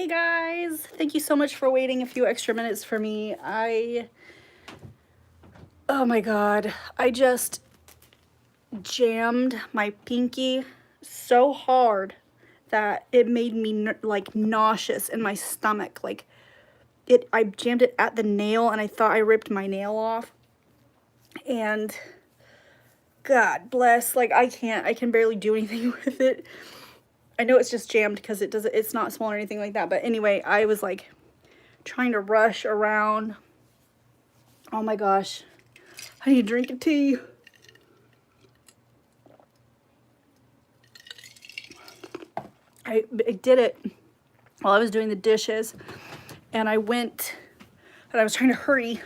Hey guys, thank you so much for waiting a few extra minutes for me. Oh my god, I just jammed my pinky so hard that it made me like nauseous in my stomach. Like I jammed it at the nail and I thought I ripped my nail off. And God bless, like I can barely do anything with it. I know it's just jammed because it's not small or anything like that. But anyway, I was like trying to rush around. Oh my gosh. I need to drink a tea. I did it while I was doing the dishes. And I was trying to hurry.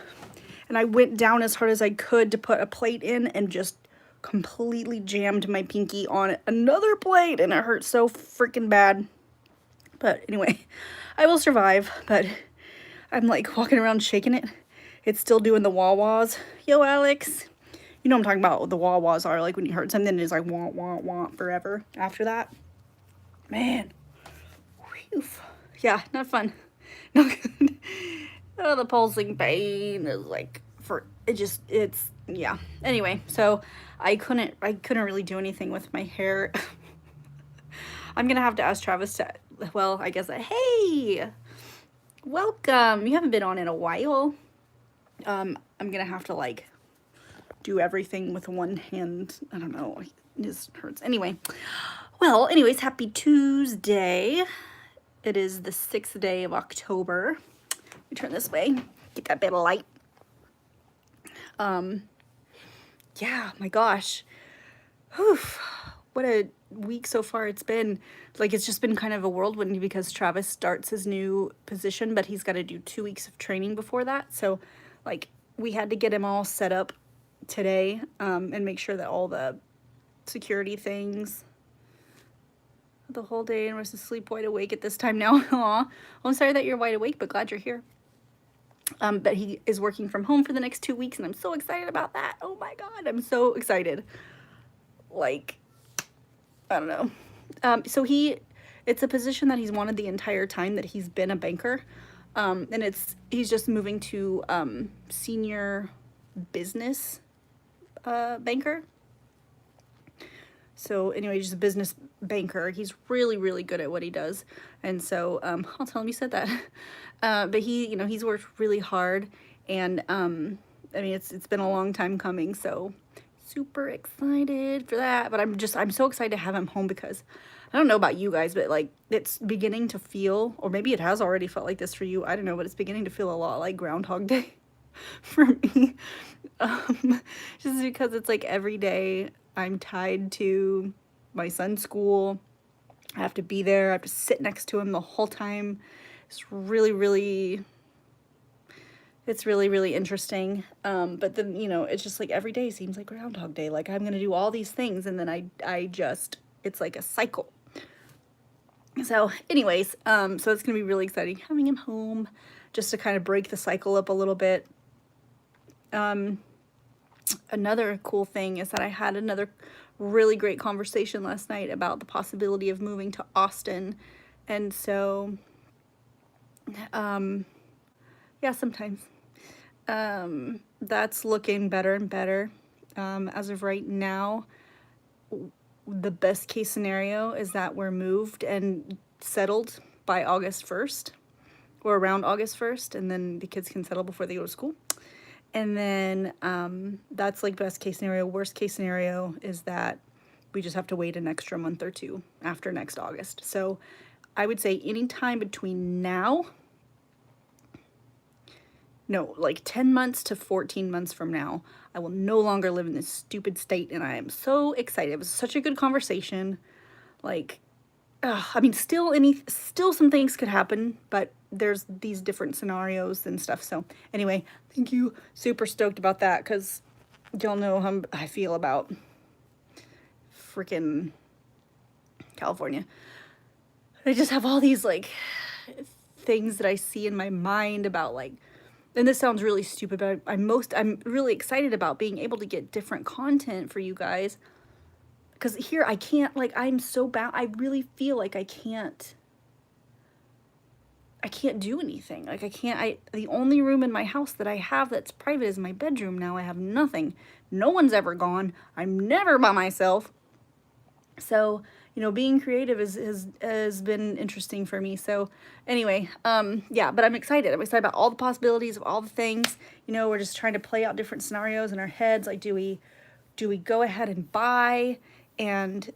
And I went down as hard as I could to put a plate in and just completely jammed my pinky on another plate. And it hurt so freaking bad. But anyway, I will survive. But I'm like walking around shaking it. It's still doing the wah-wahs. Yo, Alex. You know what I'm talking about what the wah-wahs are, like when you hurt something, it's like wah, wah, wah forever after that. Man. Whew. Yeah, not fun. No good. Oh, the pulsing pain is like, yeah. Anyway, so I couldn't really do anything with my hair. I'm gonna have to ask Travis to, well, I guess, hey, welcome. You haven't been on in a while. I'm gonna have to like do everything with one hand. I don't know, it just hurts. Anyway, well, anyways, happy Tuesday. It is the 6th day of October. Let me turn this way, get that bit of light. Yeah, my gosh. Whew. What a week so far it's been. Like, it's just been kind of a whirlwind because Travis starts his new position, but he's got to do 2 weeks of training before that. So, like, we had to get him all set up today and make sure that all the security things the whole day, and was asleep wide awake at this time now. Aw. Well, I'm sorry that you're wide awake, but glad you're here. But he is working from home for the next 2 weeks, and I'm so excited about that. Oh my god, I'm so excited. Like, I don't know. So it's a position that he's wanted the entire time that he's been a banker. And he's just moving to senior business banker. So anyway, he's a business banker. He's really, really good at what he does. And so I'll tell him you said that. But he's worked really hard. And I mean, it's been a long time coming. So super excited for that. But I'm so excited to have him home because I don't know about you guys, but like it's beginning to feel, or maybe it has already felt like this for you. I don't know, but it's beginning to feel a lot like Groundhog Day for me. Just because it's like every day I'm tied to my son's school. I have to be there. I have to sit next to him the whole time. It's really, really interesting. But then, it's just like every day seems like Groundhog Day. Like I'm going to do all these things and then it's like a cycle. So anyways, so it's going to be really exciting having him home just to kind of break the cycle up a little bit. Another cool thing is that I had another really great conversation last night about the possibility of moving to Austin. And so, yeah, sometimes, that's looking better and better. As of right now, the best case scenario is that we're moved and settled by August 1st or around August 1st, and then the kids can settle before they go to school. And then that's like best case scenario. Worst case scenario is that we just have to wait an extra month or two after next August. So I would say anytime between like 10 months to 14 months from now, I will no longer live in this stupid state. And I am so excited. It was such a good conversation. Like, I mean, still some things could happen, but there's these different scenarios and stuff. So anyway, thank you. Super stoked about that because y'all know how I feel about freaking California. I just have all these like things that I see in my mind about like, and this sounds really stupid, but I'm really excited about being able to get different content for you guys. Because here I can't, like, I'm so bound. I really feel like I can't I can't do anything. Like the only room in my house that I have that's private is my bedroom now. I have nothing. No one's ever gone. I'm never by myself. So, being creative has been interesting for me. So anyway, yeah, but I'm excited. I'm excited about all the possibilities of all the things. We're just trying to play out different scenarios in our heads. Like, do we go ahead and buy and,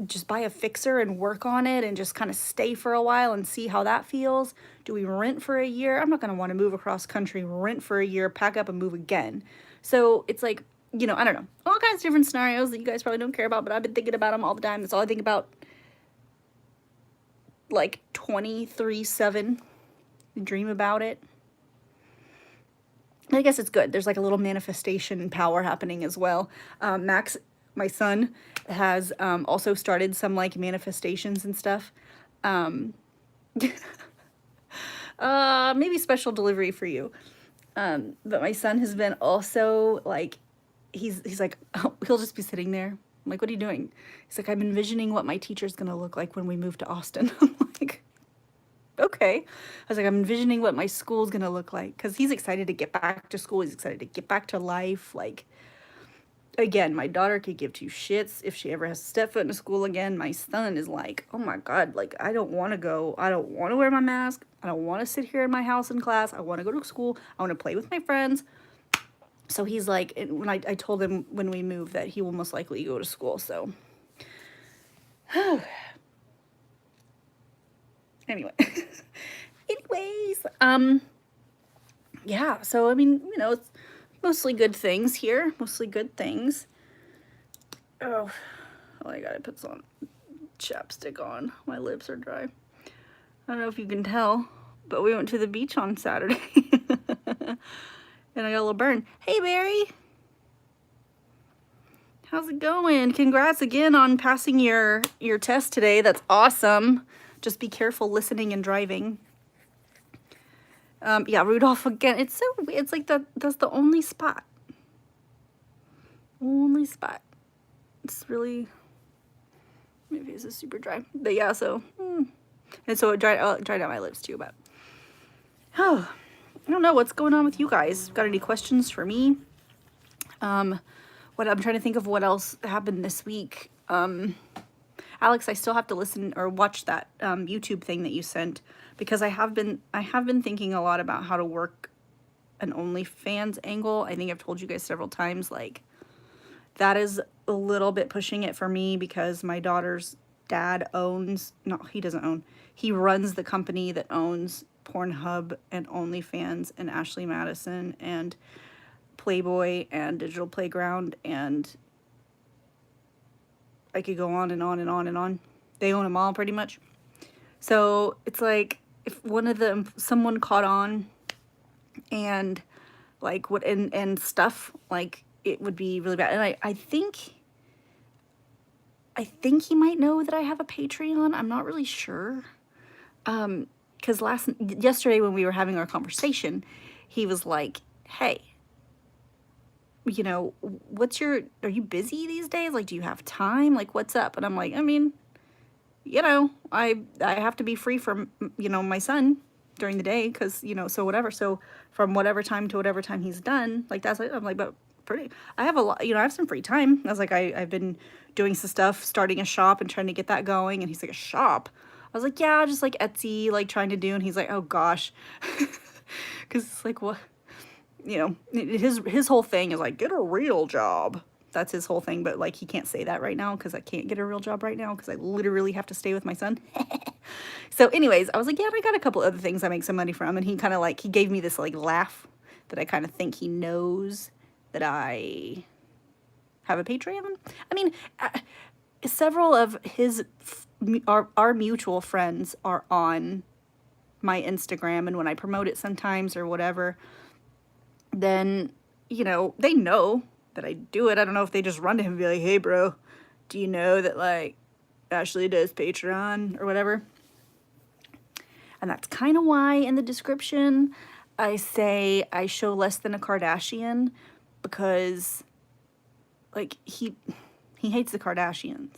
just buy a fixer and work on it and just kind of stay for a while and see how that feels? Do we rent for a year? I'm not going to want to move across country, rent for a year, pack up and move again. So it's like, I don't know, all kinds of different scenarios that you guys probably don't care about, but I've been thinking about them all the time. That's all I think about, like 23/7. Dream about it. I guess it's good. There's like a little manifestation power happening as well. Max, my son, has also started some like manifestations and stuff. Maybe special delivery for you. But my son has been also like, he's like, oh, he'll just be sitting there. I'm like, what are you doing? He's like, I'm envisioning what my teacher's gonna look like when we move to Austin. I'm like, okay. I was like, I'm envisioning what my school's gonna look like, because he's excited to get back to school. He's excited to get back to life. Like, again, my daughter could give two shits if she ever has to step foot in a school again. My son is like, oh my God, like, I don't want to go. I don't want to wear my mask. I don't want to sit here in my house in class. I want to go to school. I want to play with my friends. So he's like, when I told him when we move that he will most likely go to school. So anyway, yeah. So, I mean, it's mostly good things here. Mostly good things. Oh, I gotta put some chapstick on. My lips are dry. I don't know if you can tell, but we went to the beach on Saturday. And I got a little burn. Hey, Barry. How's it going? Congrats again on passing your test today. That's awesome. Just be careful listening and driving. Yeah, Rudolph again. It's like that's the only spot. Only spot. It's really, maybe it's super dry. But yeah, so, and so it dried out my lips too, but, oh, I don't know what's going on with you guys. Got any questions for me? What I'm trying to think of what else happened this week. Alex, I still have to listen or watch that YouTube thing that you sent, because I have been thinking a lot about how to work an OnlyFans angle. I think I've told you guys several times, like, that is a little bit pushing it for me, because my daughter's dad he runs the company that owns Pornhub and OnlyFans and Ashley Madison and Playboy and Digital Playground, and I could go on and on and on and on. They own them all pretty much. So it's like, if someone caught on and like and stuff, like, it would be really bad. And I think he might know that I have a Patreon. I'm not really sure. Because yesterday when we were having our conversation, he was like, hey, are you busy these days? Like, do you have time? Like, what's up? And I'm like, I mean, I have to be free from, my son during the day, because, so whatever. So from whatever time to whatever time he's done, like, that's like, I'm like, but I have a lot, I have some free time. I was like, I've been doing some stuff, starting a shop and trying to get that going. And he's like, a shop? I was like, yeah, just like Etsy, like trying to do. And he's like, oh gosh. Because it's like, what? His whole thing is like, get a real job. That's his whole thing. But like, he can't say that right now, because I can't get a real job right now, because I literally have to stay with my son. So anyways, I was like, yeah, I got a couple other things I make some money from. And he kind of like, he gave me this like laugh that I kind of think he knows that I have a Patreon. I mean, several of our mutual friends are on my Instagram, and when I promote it sometimes or whatever, then, they know that I do it. I don't know if they just run to him and be like, hey, bro, do you know that, like, Ashley does Patreon or whatever? And that's kind of why in the description I say I show less than a Kardashian, because, like, he hates the Kardashians.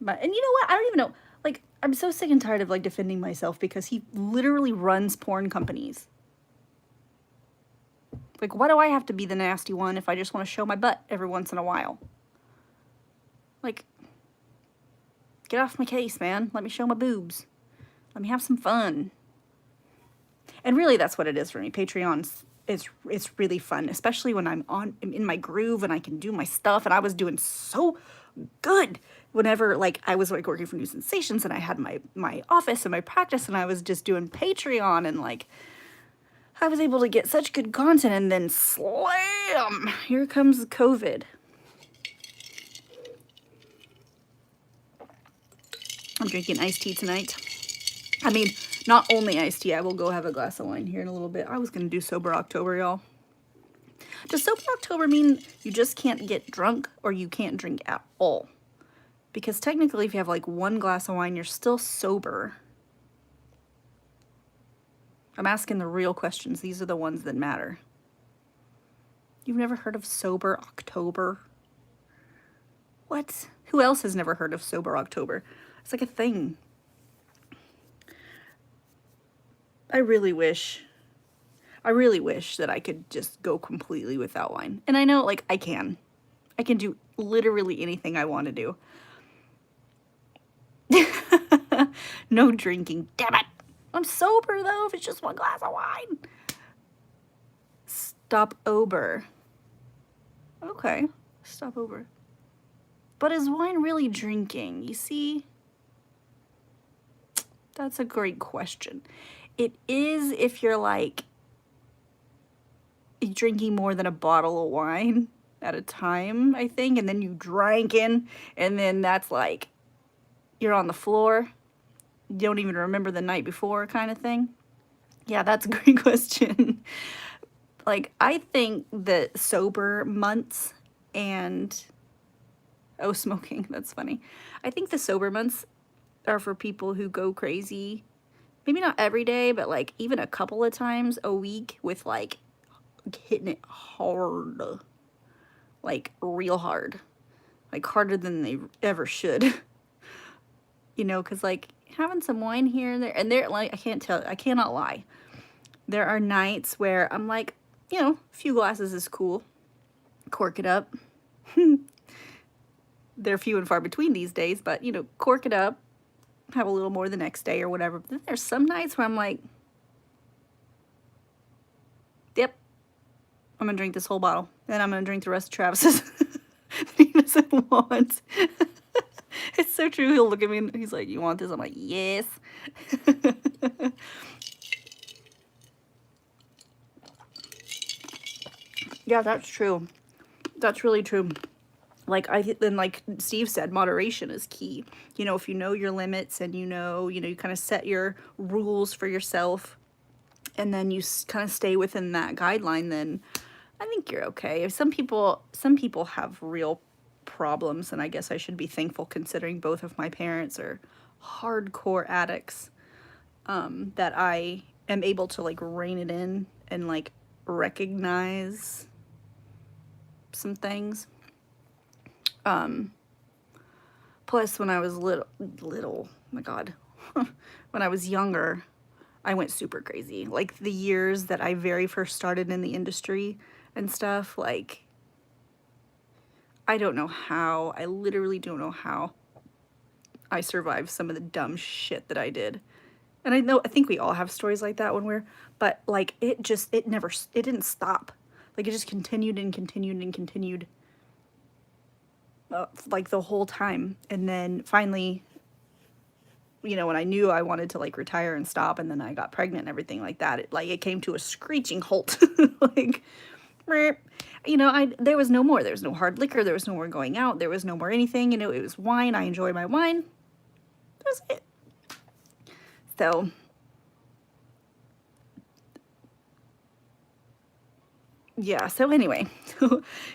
And you know what? I don't even know. Like, I'm so sick and tired of like defending myself because he literally runs porn companies. Like, why do I have to be the nasty one if I just want to show my butt every once in a while? Like, get off my case, man. Let me show my boobs. Let me have some fun. And really, that's what it is for me. Patreon's it's really fun, especially when I'm in my groove and I can do my stuff. And I was doing so good whenever like I was like working for New Sensations and I had my office and my practice and I was just doing Patreon and like I was able to get such good content, and then slam, here comes COVID. I'm drinking iced tea tonight. I mean, not only iced tea, I will go have a glass of wine here in a little bit. I was going to do Sober October, y'all. Does Sober October mean you just can't get drunk or you can't drink at all? Because technically, if you have like one glass of wine, you're still sober. I'm asking the real questions. These are the ones that matter. You've never heard of Sober October? What? Who else has never heard of Sober October? It's like a thing. I really wish that I could just go completely without wine. And I know, like, I can. I can do literally anything I want to do. No drinking, damn it. I'm sober, though, if it's just one glass of wine. Stop over. Okay, stop over. But is wine really drinking? You see? That's a great question. It is if you're like drinking more than a bottle of wine at a time, I think, and then you drinking, and then that's like you're on the floor. You don't even remember the night before kind of thing. Yeah, that's a great question. Like, I think the sober months and smoking, that's funny. I think the sober months are for people who go crazy. Maybe not every day, but like even a couple of times a week with like hitting it hard. Like real hard. Like harder than they ever should. You know, because like having some wine here and there, and there, like, I cannot lie. There are nights where I'm like, you know, a few glasses is cool. Cork it up. They're few and far between these days, but, you know, cork it up. Have a little more the next day or whatever. But then there's some nights where I'm like, yep, I'm going to drink this whole bottle. Then I'm going to drink the rest of Travis's. He doesn't want. It's so true. He'll look at me and he's like, you want this? I'm like, yes. Yeah, that's true. That's really true. Like like Steve said, moderation is key. You know, if you know your limits and you kind of set your rules for yourself and then you kind of stay within that guideline, then I think you're okay. Some people have real problems, and I guess I should be thankful considering both of my parents are hardcore addicts, that I am able to like rein it in and like recognize some things. Plus when I was little, my God, when I was younger, I went super crazy. Like the years that I very first started in the industry and stuff, like, I literally don't know how I survived some of the dumb shit that I did. And I think we all have stories like that but like it didn't stop. Like it just continued and continued and continued. Like the whole time. And then finally, you know, when I knew I wanted to like retire and stop, and then I got pregnant and everything like that, it came to a screeching halt. Like, you know, there was no more. There was no hard liquor. There was no more going out. There was no more anything. You know, it was wine. I enjoy my wine. That was it. So, yeah, so anyway,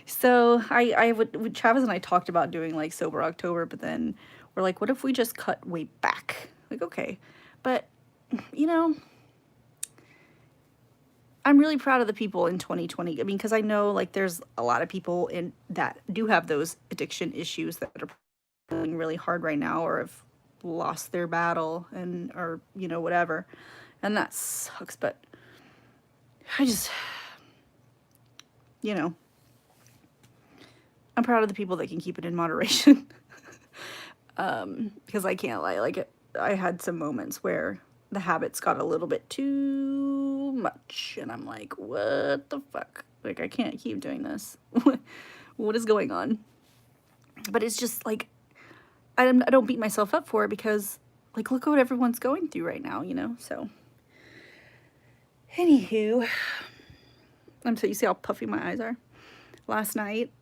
so Travis and I talked about doing like Sober October, but then we're like, what if we just cut way back? Like, okay, but you know, I'm really proud of the people in 2020. I mean, because I know like there's a lot of people that do have those addiction issues that are feeling really hard right now, or have lost their battle and, or, you know, whatever. And that sucks, but I just, you know, I'm proud of the people that can keep it in moderation. Because I can't lie, like, I had some moments where the habits got a little bit too much, and I'm like, what the fuck? Like, I can't keep doing this. What is going on? But it's just, like, I don't beat myself up for it because, like, look at what everyone's going through right now, you know? So, anywho, you see how puffy my eyes are? Last night,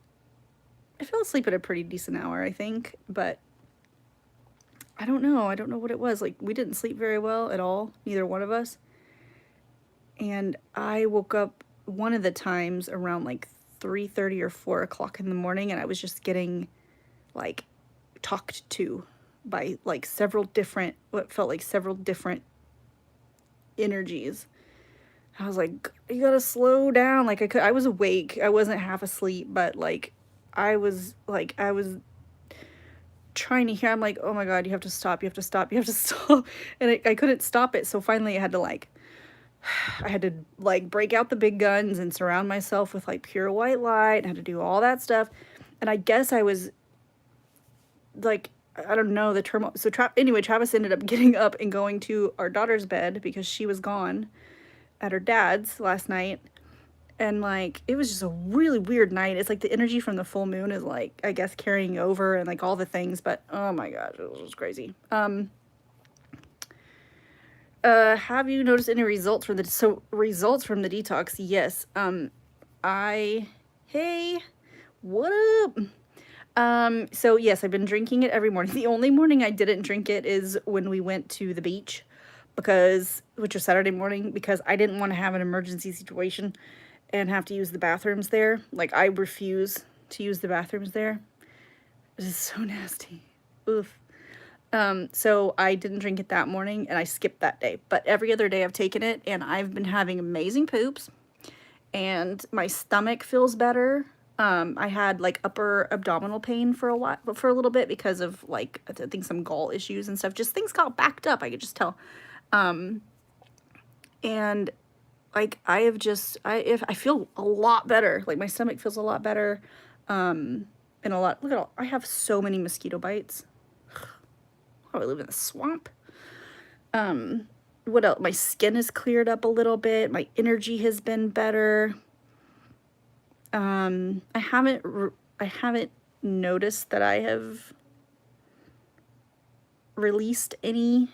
I fell asleep at a pretty decent hour, I think, but I don't know what it was. Like, we didn't sleep very well at all, neither one of us. And I woke up one of the times around like 3:30 or 4 o'clock in the morning, and I was just getting, like, talked to by, like, what felt like several different energies. I was like, you gotta slow down. Like, I was awake. I wasn't half asleep, but, like, I was trying to hear. I'm like, oh my God, you have to stop, you have to stop, you have to stop. And I couldn't stop it. So finally I had to, like, break out the big guns and surround myself with, like, pure white light. And I had to do all that stuff. And I guess I was, like, I don't know the term. So anyway, Travis ended up getting up and going to our daughter's bed because she was gone at her dad's last night. And, like, it was just a really weird night. It's like the energy from the full moon is, like, I guess, carrying over and, like, all the things. But, oh my gosh, it was just crazy. Have you noticed any results from the detox? Yes. Hey, what up? So yes, I've been drinking it every morning. The only morning I didn't drink it is when we went to the beach, which was Saturday morning, because I didn't want to have an emergency situation and have to use the bathrooms there. Like, I refuse to use the bathrooms there. It is so nasty. Oof. So I didn't drink it that morning, and I skipped that day. But every other day I've taken it, and I've been having amazing poops, and my stomach feels better. I had, like, upper abdominal pain for a little bit because of, like, I think some gall issues and stuff. Just things got backed up, I could just tell. And, like, I feel a lot better. Like, my stomach feels a lot better. And look at all, I have so many mosquito bites. Oh, I live in the swamp. What else? My skin has cleared up a little bit. My energy has been better. I haven't noticed that I have released any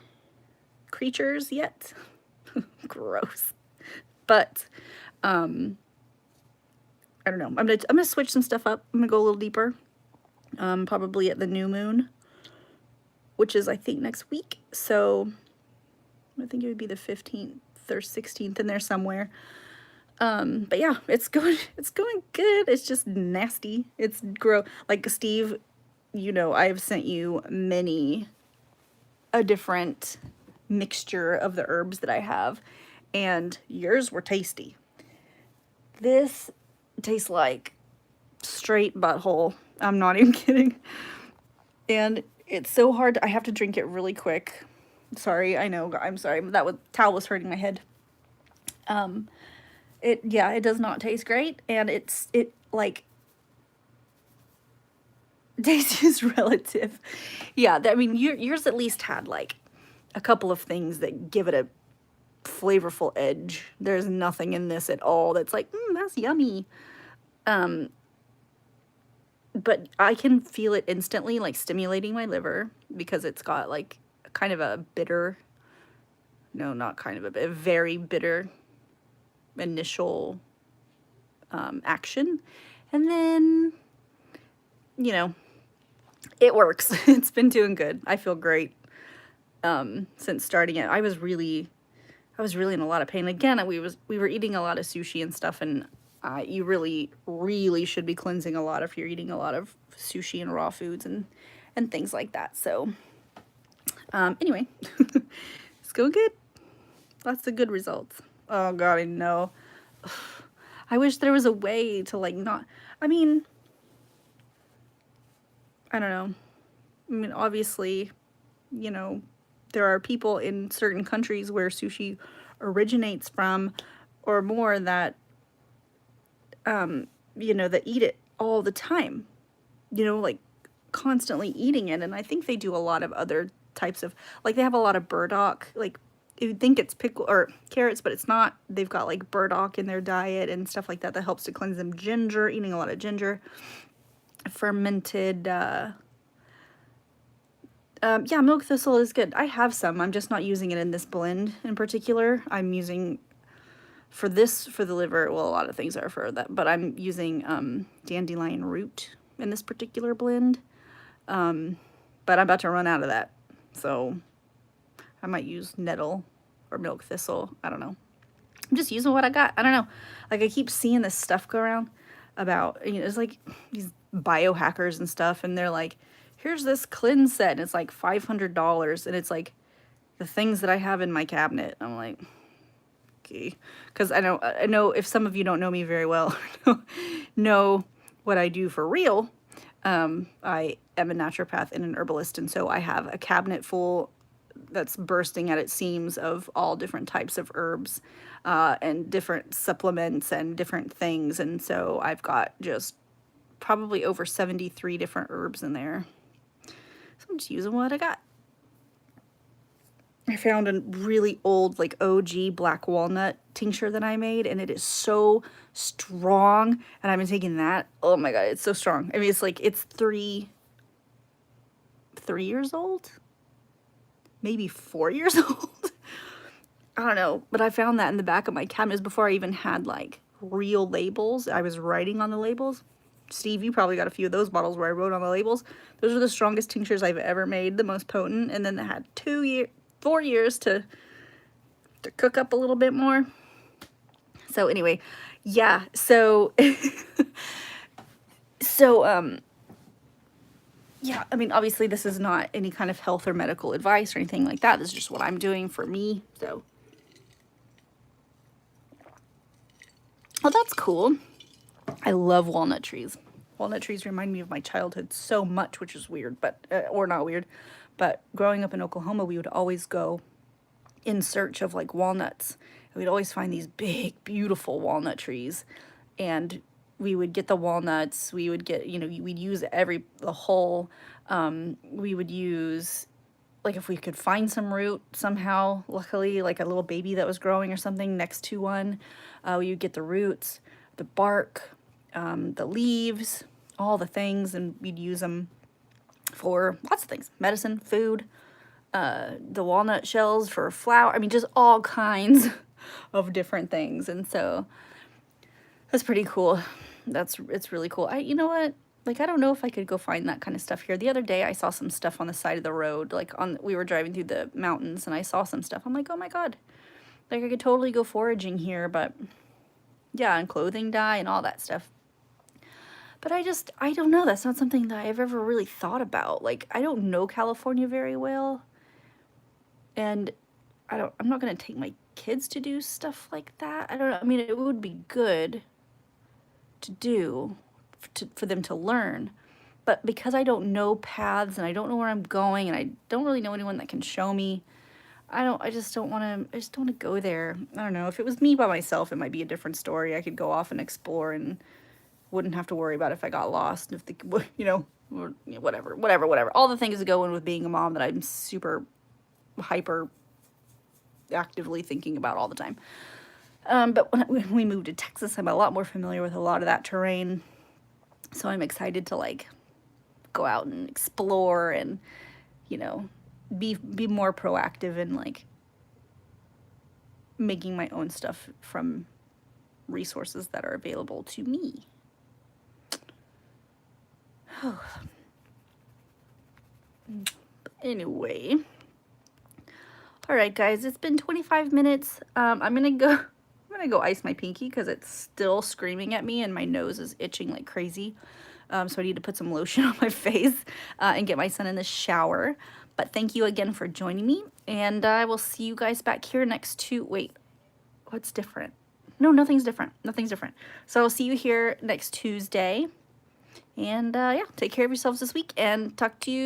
creatures yet. Gross. But I don't know. I'm gonna switch some stuff up. I'm gonna go a little deeper. Probably at the new moon, which is, I think, next week. So I think it would be the 15th or 16th in there somewhere. But yeah, it's going good. It's just nasty. It's gross. Like, Steve, you know, I've sent you a different mixture of the herbs that I have, and yours were tasty. This tastes like straight butthole. I'm not even kidding. And it's so hard. I have to drink it really quick. Sorry, I know. I'm sorry. Towel was hurting my head. It does not taste great, and like, taste is relative. Yeah, I mean, yours at least had, like, a couple of things that give it a flavorful edge. There's nothing in this at all that's like, that's yummy. But I can feel it instantly, like, stimulating my liver, because it's got, like, kind of a bitter, no, not kind of a very bitter initial action. And then, you know, it works. It's been doing good. I feel great since starting it. I was really in a lot of pain. Again, we were eating a lot of sushi and stuff, and you really, really should be cleansing a lot if you're eating a lot of sushi and raw foods and things like that. So anyway, it's going good. Lots of good results. Oh God, I know. I wish there was a way to, like, not, I mean, I don't know. I mean, obviously, you know, there are people in certain countries where sushi originates from or more that, you know, that eat it all the time, you know, like constantly eating it. And I think they do a lot of other types of, like they have a lot of burdock, like you'd think it's pickle or carrots, but it's not. They've got like burdock in their diet and stuff like that that helps to cleanse them. Ginger, eating a lot of ginger, fermented, yeah, milk thistle is good. I have some. I'm just not using it in this blend in particular. I'm using for this, for the liver, well, a lot of things are for that, but I'm using dandelion root in this particular blend. But I'm about to run out of that, so I might use nettle or milk thistle. I don't know. I'm just using what I got. I don't know. Like, I keep seeing this stuff go around about, you know, it's like these biohackers and stuff, and they're like, here's this cleanse set, and it's like $500, and it's like the things that I have in my cabinet. I'm like, okay, because I know if some of you don't know me very well, know what I do for real. I am a naturopath and an herbalist, and so I have a cabinet full that's bursting at its seams of all different types of herbs and different supplements and different things. And so I've got just probably over 73 different herbs in there. So I'm just using what I got. I found a really old, like OG black walnut tincture that I made, and it is so strong. And I've been taking that. Oh my God, it's so strong. I mean, it's like, it's three years old, maybe 4 years old. I don't know, but I found that in the back of my cabinet before I even had like real labels. I was writing on the labels. Steve, you probably got a few of those bottles where I wrote on the labels. Those are the strongest tinctures I've ever made, the most potent, and then they had 4 years to cook up a little bit more. So anyway, yeah, so yeah, I mean, obviously this is not any kind of health or medical advice or anything like that. This is just what I'm doing for me. So, oh, that's cool. I love walnut trees. Walnut trees remind me of my childhood so much, which is weird, but or not weird. But growing up in Oklahoma, we would always go in search of like walnuts. And we'd always find these big, beautiful walnut trees, and we would get the walnuts. We would get, you know, we'd use the whole. We would use, like, if we could find some root somehow, luckily, like a little baby that was growing or something next to one, we would get the roots, the bark, the leaves, all the things, and we'd use them for lots of things, medicine, food, the walnut shells for flour. I mean, just all kinds of different things. And so that's pretty cool. It's really cool. You know what? Like, I don't know if I could go find that kind of stuff here. The other day I saw some stuff on the side of the road, like we were driving through the mountains, and I saw some stuff. I'm like, oh my God, like I could totally go foraging here, but yeah, and clothing dye and all that stuff. But I don't know. That's not something that I've ever really thought about. Like, I don't know California very well, and I'm not going to take my kids to do stuff like that. I don't know. I mean, it would be good to do for them to learn, but because I don't know paths and I don't know where I'm going and I don't really know anyone that can show me, I just don't want to go there. I don't know. If it was me by myself, it might be a different story. I could go off and explore and wouldn't have to worry about if I got lost, if you know, or whatever. All the things that go in with being a mom that I'm super hyper actively thinking about all the time. But when we moved to Texas, I'm a lot more familiar with a lot of that terrain. So I'm excited to like go out and explore and, you know, be more proactive in like making my own stuff from resources that are available to me. Anyway. All right, guys, it's been 25 minutes. I'm gonna go ice my pinky because it's still screaming at me and my nose is itching like crazy. So I need to put some lotion on my face and get my son in the shower. But thank you again for joining me, and I will see you guys back here wait, what's different? No, nothing's different. Nothing's different. So I'll see you here next Tuesday. And yeah, take care of yourselves this week and talk to you